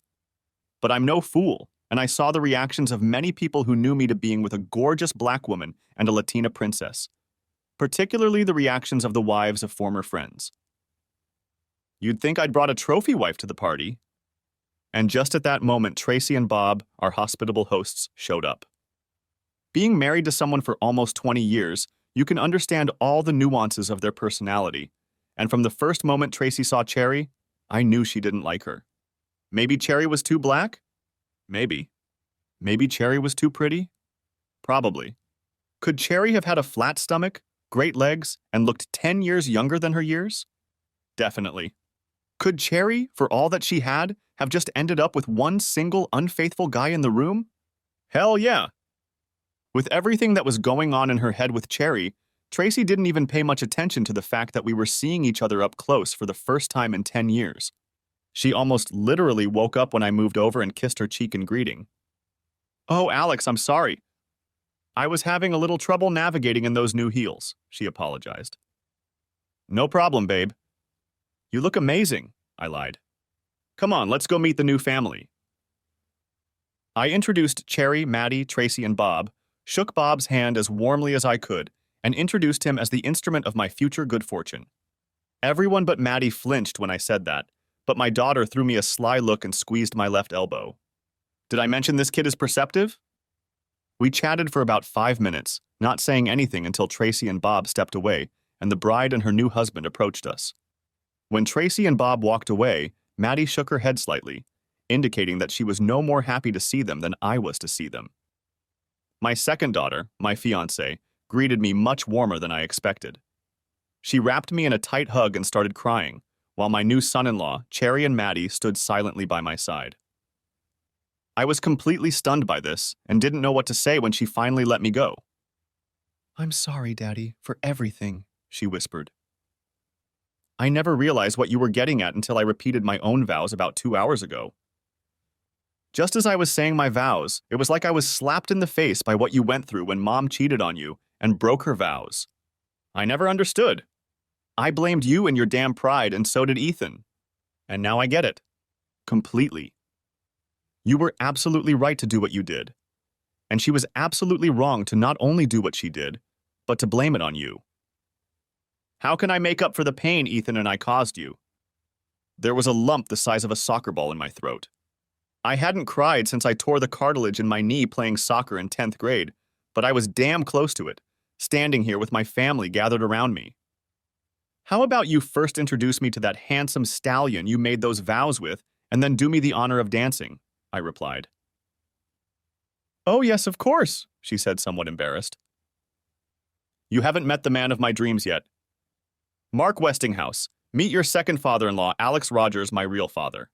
Speaker 1: But I'm no fool, and I saw the reactions of many people who knew me to being with a gorgeous black woman and a Latina princess. Particularly the reactions of the wives of former friends. You'd think I'd brought a trophy wife to the party. And just at that moment, Tracy and Bob, our hospitable hosts, showed up. Being married to someone for almost 20 years, you can understand all the nuances of their personality. And from the first moment Tracy saw Cherry, I knew she didn't like her. Maybe Cherry was too black? Maybe. Maybe Cherry was too pretty? Probably. Could Cherry have had a flat stomach, great legs, and looked 10 years younger than her years? Definitely. Could Cherry, for all that she had, have just ended up with one single unfaithful guy in the room? Hell yeah. With everything that was going on in her head with Cherry, Tracy didn't even pay much attention to the fact that we were seeing each other up close for the first time in 10 years. She almost literally woke up when I moved over and kissed her cheek in greeting. Oh, Alex, I'm sorry. I was having a little trouble navigating in those new heels, she apologized. No problem, babe. You look amazing, I lied. Come on, let's go meet the new family. I introduced Cherry, Maddie, Tracy, and Bob, shook Bob's hand as warmly as I could, and introduced him as the instrument of my future good fortune. Everyone but Maddie flinched when I said that, but my daughter threw me a sly look and squeezed my left elbow. Did I mention this kid is perceptive? We chatted for about 5 minutes, not saying anything until Tracy and Bob stepped away, and the bride and her new husband approached us. When Tracy and Bob walked away, Maddie shook her head slightly, indicating that she was no more happy to see them than I was to see them. My second daughter, my fiancée, greeted me much warmer than I expected. She wrapped me in a tight hug and started crying, while my new son-in-law, Cherry and Maddie, stood silently by my side. I was completely stunned by this and didn't know what to say when she finally let me go. I'm sorry, Daddy, for everything, she whispered. I never realized what you were getting at until I repeated my own vows about 2 hours ago. Just as I was saying my vows, it was like I was slapped in the face by what you went through when Mom cheated on you and broke her vows. I never understood. I blamed you and your damn pride, and so did Ethan. And now I get it. Completely. You were absolutely right to do what you did. And she was absolutely wrong to not only do what she did, but to blame it on you. How can I make up for the pain Ethan and I caused you? There was a lump the size of a soccer ball in my throat. I hadn't cried since I tore the cartilage in my knee playing soccer in 10th grade, but I was damn close to it, standing here with my family gathered around me. How about you first introduce me to that handsome stallion you made those vows with, and then do me the honor of dancing? I replied. Oh, yes, of course, she said, somewhat embarrassed. You haven't met the man of my dreams yet. Mark Westinghouse, meet your second father-in-law, Alex Rogers, my real father.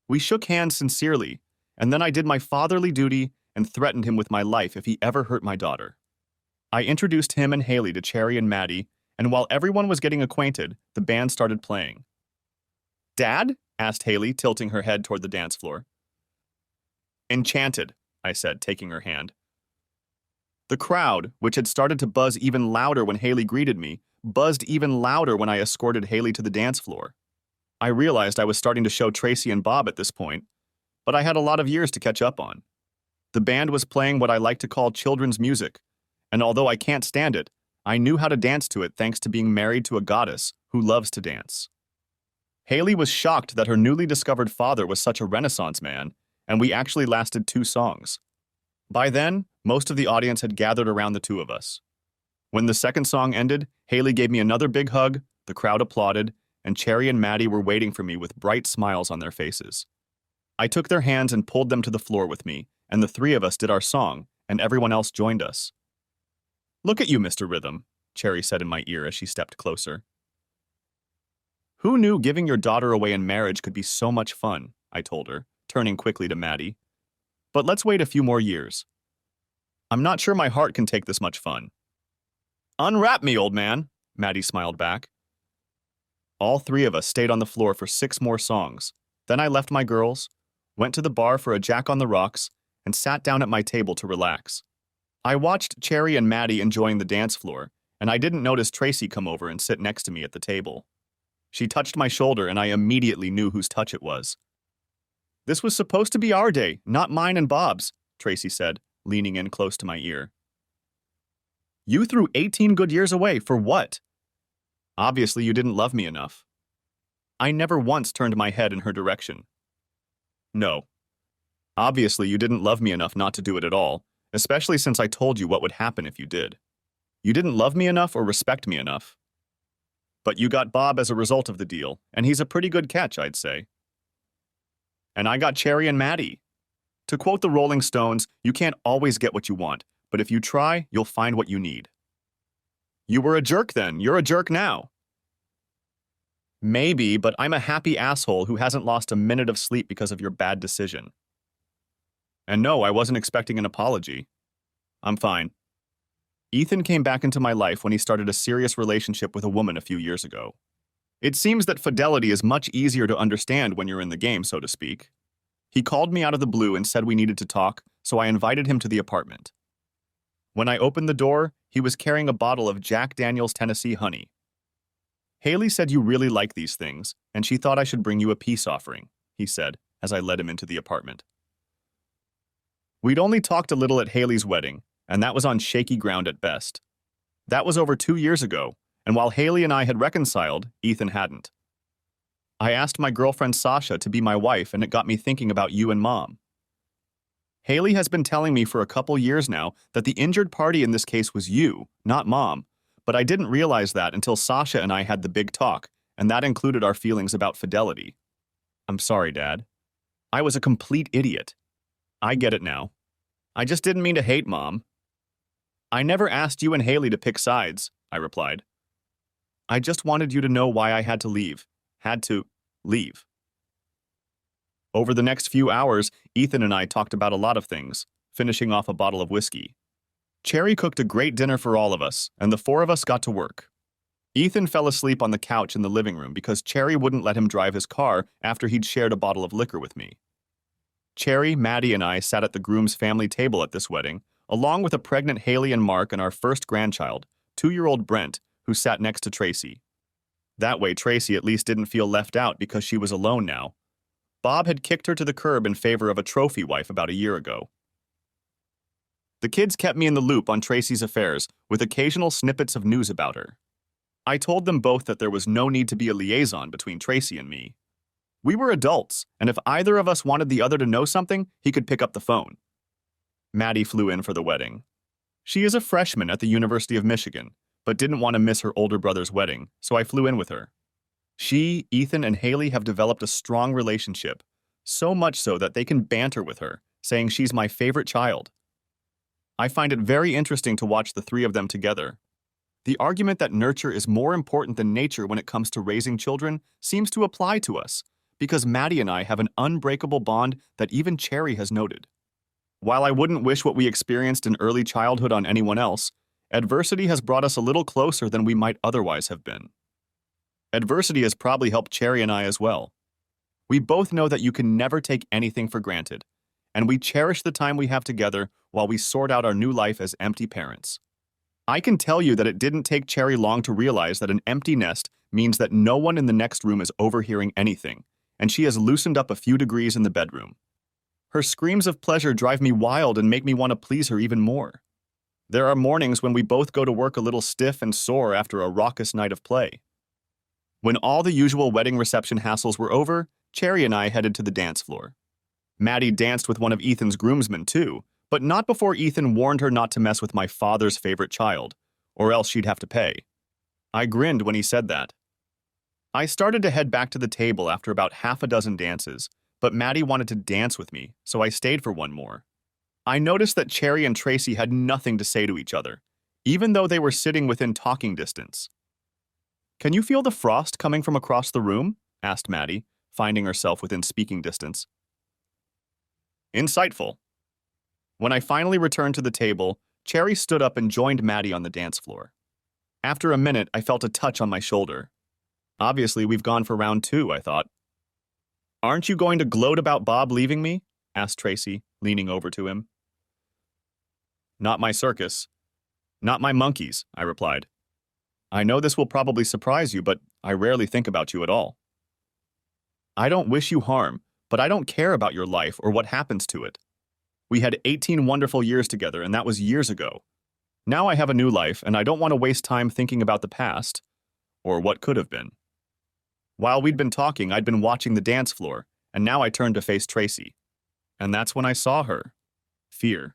Speaker 1: We shook hands sincerely, and then I did my fatherly duty and threatened him with my life if he ever hurt my daughter. I introduced him and Haley to Cherry and Maddie, and while everyone was getting acquainted, the band started playing. Dad? Asked Haley, tilting her head toward the dance floor. Enchanted, I said, taking her hand. The crowd, which had started to buzz even louder when Haley greeted me, buzzed even louder when I escorted Haley to the dance floor. I realized I was starting to show Tracy and Bob at this point, but I had a lot of years to catch up on. The band was playing what I like to call children's music, and although I can't stand it, I knew how to dance to it thanks to being married to a goddess who loves to dance. Haley was shocked that her newly discovered father was such a Renaissance man, and we actually lasted 2 songs. By then, most of the audience had gathered around the two of us. When the second song ended, Haley gave me another big hug, the crowd applauded, and Cherry and Maddie were waiting for me with bright smiles on their faces. I took their hands and pulled them to the floor with me, and the 3 of us did our song, and everyone else joined us. Look at you, Mr. Rhythm, Cherry said in my ear as she stepped closer. Who knew giving your daughter away in marriage could be so much fun, I told her, turning quickly to Maddie. But let's wait a few more years. I'm not sure my heart can take this much fun. Unwrap me, old man, Maddie smiled back. All 3 of us stayed on the floor for 6 more songs. Then I left my girls, went to the bar for a Jack on the Rocks, and sat down at my table to relax. I watched Cherry and Maddie enjoying the dance floor, and I didn't notice Tracy come over and sit next to me at the table. She touched my shoulder, and I immediately knew whose touch it was. This was supposed to be our day, not mine and Bob's, Tracy said, leaning in close to my ear. You threw 18 good years away for what? Obviously, you didn't love me enough. I never once turned my head in her direction. No. Obviously, you didn't love me enough not to do it at all, especially since I told you what would happen if you did. You didn't love me enough or respect me enough. But you got Bob as a result of the deal, and he's a pretty good catch, I'd say. And I got Cherry and Maddie. To quote the Rolling Stones, you can't always get what you want, but if you try, you'll find what you need. You were a jerk then. You're a jerk now. Maybe, but I'm a happy asshole who hasn't lost a minute of sleep because of your bad decision. And no, I wasn't expecting an apology. I'm fine. Ethan came back into my life when he started a serious relationship with a woman a few years ago. It seems that fidelity is much easier to understand when you're in the game, so to speak. He called me out of the blue and said we needed to talk, so I invited him to the apartment. When I opened the door, he was carrying a bottle of Jack Daniel's Tennessee Honey. Haley said you really like these things, and she thought I should bring you a peace offering, he said, as I led him into the apartment. We'd only talked a little at Haley's wedding, and that was on shaky ground at best. That was over 2 years ago, and while Haley and I had reconciled, Ethan hadn't. I asked my girlfriend Sasha to be my wife, and it got me thinking about you and Mom. Haley has been telling me for a couple years now that the injured party in this case was you, not Mom, but I didn't realize that until Sasha and I had the big talk, and that included our feelings about fidelity. I'm sorry, Dad. I was a complete idiot. I get it now. I just didn't mean to hate Mom. I never asked you and Haley to pick sides, I replied. I just wanted you to know why I had to leave. Had to leave. Over the next few hours, Ethan and I talked about a lot of things, finishing off a bottle of whiskey. Cherry cooked a great dinner for all of us, and the 4 of us got to work. Ethan fell asleep on the couch in the living room because Cherry wouldn't let him drive his car after he'd shared a bottle of liquor with me. Cherry, Maddie, and I sat at the groom's family table at this wedding, along with a pregnant Haley and Mark and our first grandchild, 2-year-old Brent, who sat next to Tracy. That way, Tracy at least didn't feel left out because she was alone now. Bob had kicked her to the curb in favor of a trophy wife about a year ago. The kids kept me in the loop on Tracy's affairs, with occasional snippets of news about her. I told them both that there was no need to be a liaison between Tracy and me. We were adults, and if either of us wanted the other to know something, he could pick up the phone. Maddie flew in for the wedding. She is a freshman at the University of Michigan, but didn't want to miss her older brother's wedding, so I flew in with her. She, Ethan, and Haley have developed a strong relationship, so much so that they can banter with her, saying she's my favorite child. I find it very interesting to watch the three of them together. The argument that nurture is more important than nature when it comes to raising children seems to apply to us, because Maddie and I have an unbreakable bond that even Cherry has noted. While I wouldn't wish what we experienced in early childhood on anyone else, adversity has brought us a little closer than we might otherwise have been. Adversity has probably helped Cherry and I as well. We both know that you can never take anything for granted, and we cherish the time we have together while we sort out our new life as empty parents. I can tell you that it didn't take Cherry long to realize that an empty nest means that no one in the next room is overhearing anything, and she has loosened up a few degrees in the bedroom. Her screams of pleasure drive me wild and make me want to please her even more. There are mornings when we both go to work a little stiff and sore after a raucous night of play. When all the usual wedding reception hassles were over, Cherry and I headed to the dance floor. Maddie danced with one of Ethan's groomsmen too, but not before Ethan warned her not to mess with my father's favorite child, or else she'd have to pay. I grinned when he said that. I started to head back to the table after about half a dozen dances, but Maddie wanted to dance with me, so I stayed for one more. I noticed that Cherry and Tracy had nothing to say to each other, even though they were sitting within talking distance. "Can you feel the frost coming from across the room?" asked Maddie, finding herself within speaking distance. Insightful. When I finally returned to the table, Cherry stood up and joined Maddie on the dance floor. After a minute, I felt a touch on my shoulder. Obviously, we've gone for round 2, I thought. "Aren't you going to gloat about Bob leaving me?" asked Tracy, leaning over to him. "Not my circus. Not my monkeys," I replied. "I know this will probably surprise you, but I rarely think about you at all. I don't wish you harm, but I don't care about your life or what happens to it. We had 18 wonderful years together, and that was years ago. Now I have a new life, and I don't want to waste time thinking about the past, or what could have been." While we'd been talking, I'd been watching the dance floor, and now I turned to face Tracy. And that's when I saw her. Fear.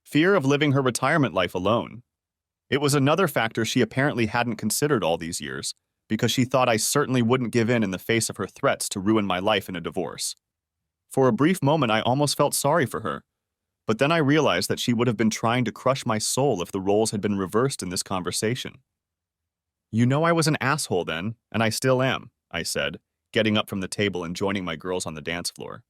Speaker 1: Fear of living her retirement life alone. It was another factor she apparently hadn't considered all these years, because she thought I certainly wouldn't give in the face of her threats to ruin my life in a divorce. For a brief moment, I almost felt sorry for her, but then I realized that she would have been trying to crush my soul if the roles had been reversed in this conversation. "You know I was an asshole then, and I still am," I said, getting up from the table and joining my girls on the dance floor.